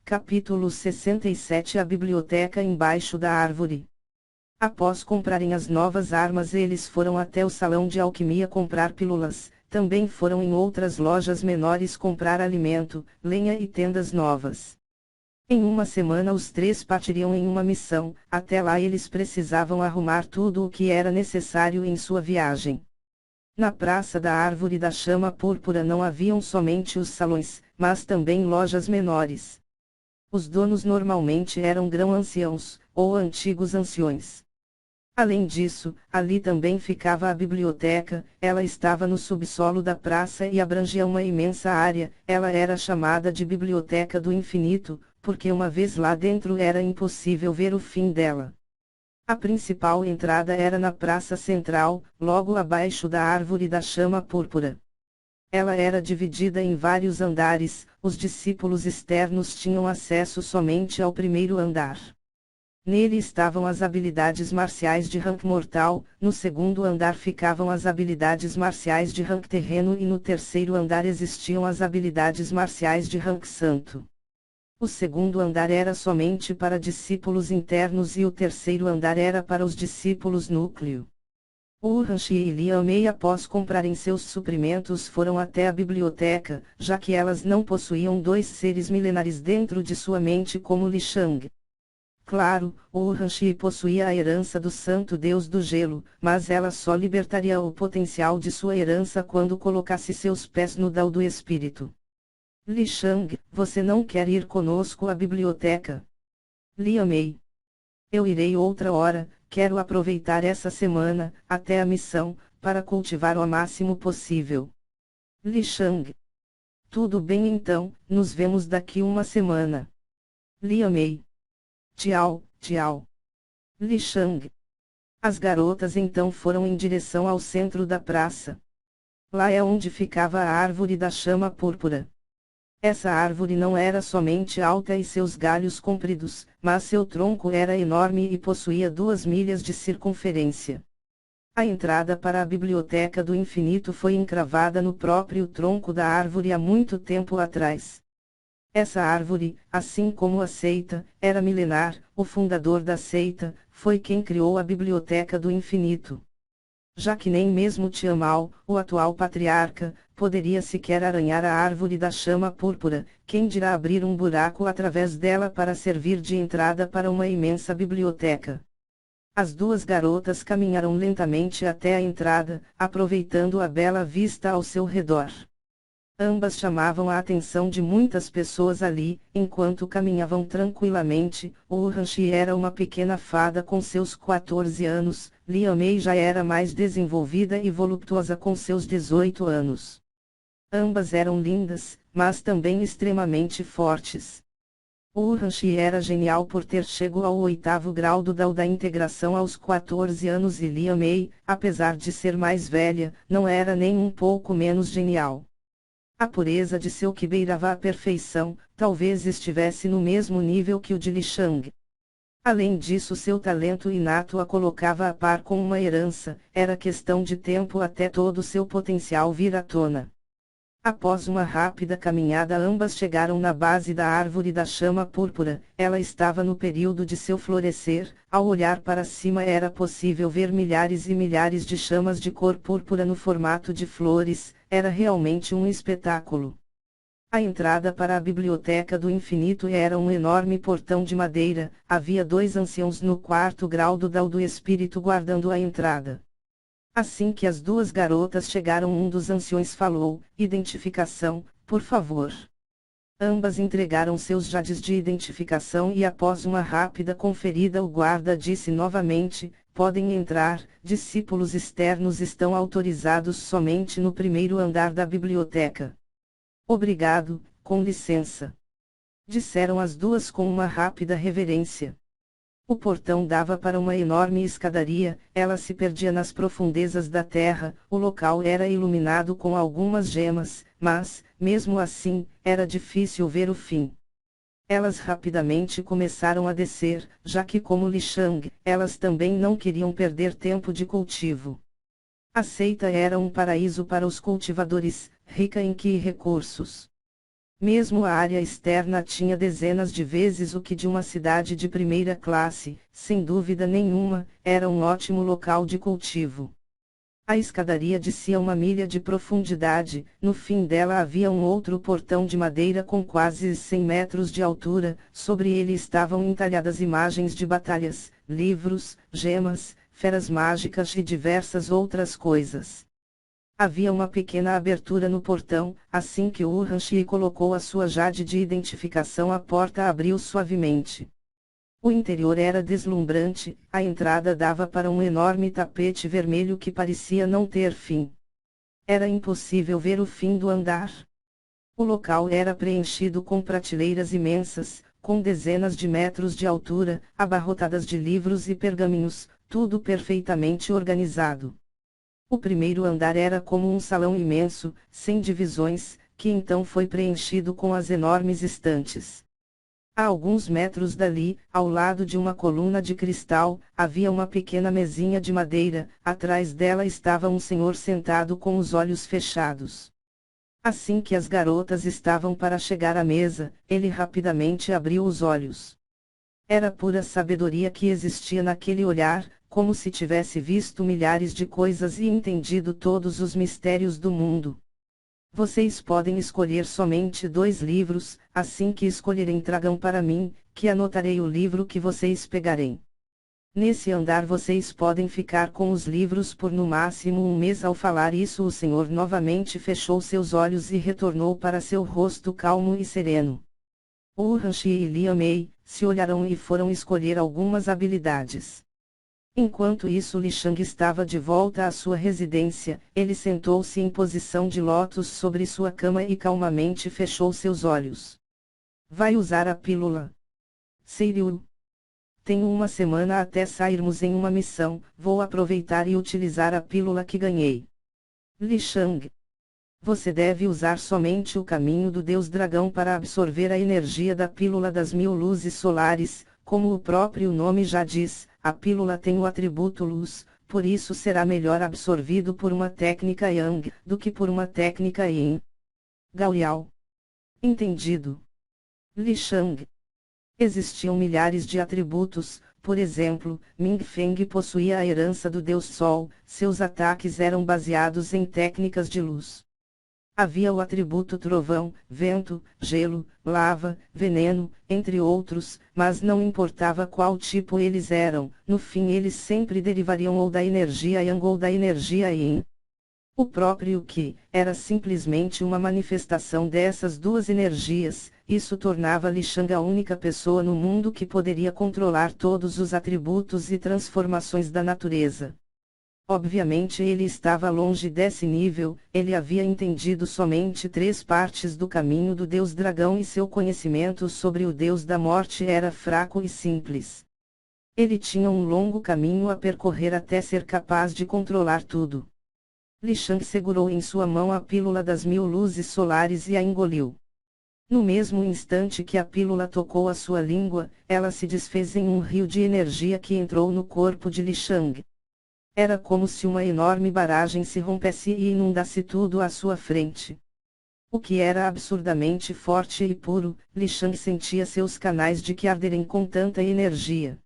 Capítulo 67 A biblioteca embaixo da árvore. Após comprarem as novas armas, eles foram até o salão de alquimia comprar pílulas, também foram em outras lojas menores comprar alimento, lenha e tendas novas. Em uma semana os três partiriam em uma missão, até lá eles precisavam arrumar tudo o que era necessário em sua viagem. Na Praça da Árvore da Chama Púrpura não haviam somente os salões, mas também lojas menores. Os donos normalmente eram grão-anciãos, ou antigos anciões. Além disso, ali também ficava a biblioteca, ela estava no subsolo da praça e abrangia uma imensa área, ela era chamada de Biblioteca do Infinito, porque uma vez lá dentro era impossível ver o fim dela. A principal entrada era na praça central, logo abaixo da Árvore da Chama Púrpura. Ela era dividida em vários andares, os discípulos externos tinham acesso somente ao primeiro andar. Nele estavam as habilidades marciais de rank mortal, no segundo andar ficavam as habilidades marciais de rank terreno e no terceiro andar existiam as habilidades marciais de rank santo. O segundo andar era somente para discípulos internos e o terceiro andar era para os discípulos núcleo. Urhanshi e Liamei, após comprarem seus suprimentos, foram até a biblioteca, já que elas não possuíam dois seres milenares dentro de sua mente como Lishang. Claro, Urhanshi possuía a herança do Santo Deus do Gelo, mas ela só libertaria o potencial de sua herança quando colocasse seus pés no Dao do Espírito. Lishang, você não quer ir conosco à biblioteca? Liamei. Eu irei outra hora, quero aproveitar essa semana, até a missão, para cultivar o máximo possível. Lishang. Tudo bem então, nos vemos daqui uma semana. Liamei. Tchau, tchau. Lishang. As garotas então foram em direção ao centro da praça. Lá é onde ficava a árvore da chama púrpura. Essa árvore não era somente alta e seus galhos compridos, mas seu tronco era enorme e possuía 2 milhas de circunferência. A entrada para a Biblioteca do Infinito foi encravada no próprio tronco da árvore há muito tempo atrás. Essa árvore, assim como a seita, era milenar, o fundador da seita, foi quem criou a Biblioteca do Infinito. Já que nem mesmo Tiamal, o atual patriarca, poderia sequer arranhar a árvore da chama púrpura, quem dirá abrir um buraco através dela para servir de entrada para uma imensa biblioteca. As duas garotas caminharam lentamente até a entrada, aproveitando a bela vista ao seu redor. Ambas chamavam a atenção de muitas pessoas ali, enquanto caminhavam tranquilamente. Urhanshi era uma pequena fada com seus 14 anos, Liamei já era mais desenvolvida e voluptuosa com seus 18 anos. Ambas eram lindas, mas também extremamente fortes. Urhanshi era genial por ter chegado ao 8º grau do Dao da integração aos 14 anos e Liamei, apesar de ser mais velha, não era nem um pouco menos genial. A pureza de seu Qi beirava a perfeição, talvez estivesse no mesmo nível que o de Lishang. Além disso, seu talento inato a colocava a par com uma herança, era questão de tempo até todo seu potencial vir à tona. Após uma rápida caminhada, ambas chegaram na base da árvore da chama púrpura, ela estava no período de seu florescer, ao olhar para cima era possível ver milhares e milhares de chamas de cor púrpura no formato de flores, era realmente um espetáculo. A entrada para a Biblioteca do Infinito era um enorme portão de madeira, havia 2 anciãos no 4º grau do Dao do Espírito guardando a entrada. Assim que as duas garotas chegaram, um dos anciões falou: identificação, por favor. Ambas entregaram seus jades de identificação e após uma rápida conferida o guarda disse novamente: podem entrar, discípulos externos estão autorizados somente no primeiro andar da biblioteca. Obrigado, com licença. Disseram as duas com uma rápida reverência. O portão dava para uma enorme escadaria, ela se perdia nas profundezas da terra, o local era iluminado com algumas gemas, mas, mesmo assim, era difícil ver o fim. Elas rapidamente começaram a descer, já que como Lishang, elas também não queriam perder tempo de cultivo. A seita era um paraíso para os cultivadores, rica em Qi e recursos. Mesmo a área externa tinha dezenas de vezes o que de uma cidade de primeira classe, sem dúvida nenhuma, era um ótimo local de cultivo. A escadaria descia 1 milha de profundidade, no fim dela havia um outro portão de madeira com quase 100 metros de altura, sobre ele estavam entalhadas imagens de batalhas, livros, gemas, feras mágicas e diversas outras coisas. Havia uma pequena abertura no portão, assim que Urhanshi colocou a sua jade de identificação a porta abriu suavemente. O interior era deslumbrante, a entrada dava para um enorme tapete vermelho que parecia não ter fim. Era impossível ver o fim do andar. O local era preenchido com prateleiras imensas, com dezenas de metros de altura, abarrotadas de livros e pergaminhos, tudo perfeitamente organizado. O primeiro andar era como um salão imenso, sem divisões, que então foi preenchido com as enormes estantes. A alguns metros dali, ao lado de uma coluna de cristal, havia uma pequena mesinha de madeira, atrás dela estava um senhor sentado com os olhos fechados. Assim que as garotas estavam para chegar à mesa, ele rapidamente abriu os olhos. Era pura sabedoria que existia naquele olhar, como se tivesse visto milhares de coisas e entendido todos os mistérios do mundo. Vocês podem escolher somente 2 livros, assim que escolherem tragam para mim, que anotarei o livro que vocês pegarem. Nesse andar vocês podem ficar com os livros por no máximo 1 mês. Ao falar isso o senhor novamente fechou seus olhos e retornou para seu rosto calmo e sereno. Urhanshi e Liam May se olharam e foram escolher algumas habilidades. Enquanto isso Li Shang estava de volta à sua residência, ele sentou-se em posição de lótus sobre sua cama e calmamente fechou seus olhos. Vai usar a pílula? Seiryu. Tenho 1 semana até sairmos em uma missão, vou aproveitar e utilizar a pílula que ganhei. Li Shang. Você deve usar somente o caminho do Deus Dragão para absorver a energia da pílula das 1000 luzes solares, como o próprio nome já diz, a pílula tem o atributo luz, por isso será melhor absorvido por uma técnica Yang, do que por uma técnica Yin. Gao Yao. Entendido. Li Shang. Existiam milhares de atributos, por exemplo, Ming Feng possuía a herança do Deus Sol, seus ataques eram baseados em técnicas de luz. Havia o atributo trovão, vento, gelo, lava, veneno, entre outros, mas não importava qual tipo eles eram, no fim eles sempre derivariam ou da energia Yang ou da energia Yin. O próprio Qi era simplesmente uma manifestação dessas duas energias, isso tornava Li Shang a única pessoa no mundo que poderia controlar todos os atributos e transformações da natureza. Obviamente ele estava longe desse nível, ele havia entendido somente 3 partes do caminho do Deus Dragão e seu conhecimento sobre o Deus da Morte era fraco e simples. Ele tinha um longo caminho a percorrer até ser capaz de controlar tudo. Li Shang segurou em sua mão a pílula das 1000 luzes solares e a engoliu. No mesmo instante que a pílula tocou a sua língua, ela se desfez em um rio de energia que entrou no corpo de Li Shang. Era como se uma enorme barragem se rompesse e inundasse tudo à sua frente. O que era absurdamente forte e puro, Li Shang sentia seus canais de Qi arderem com tanta energia.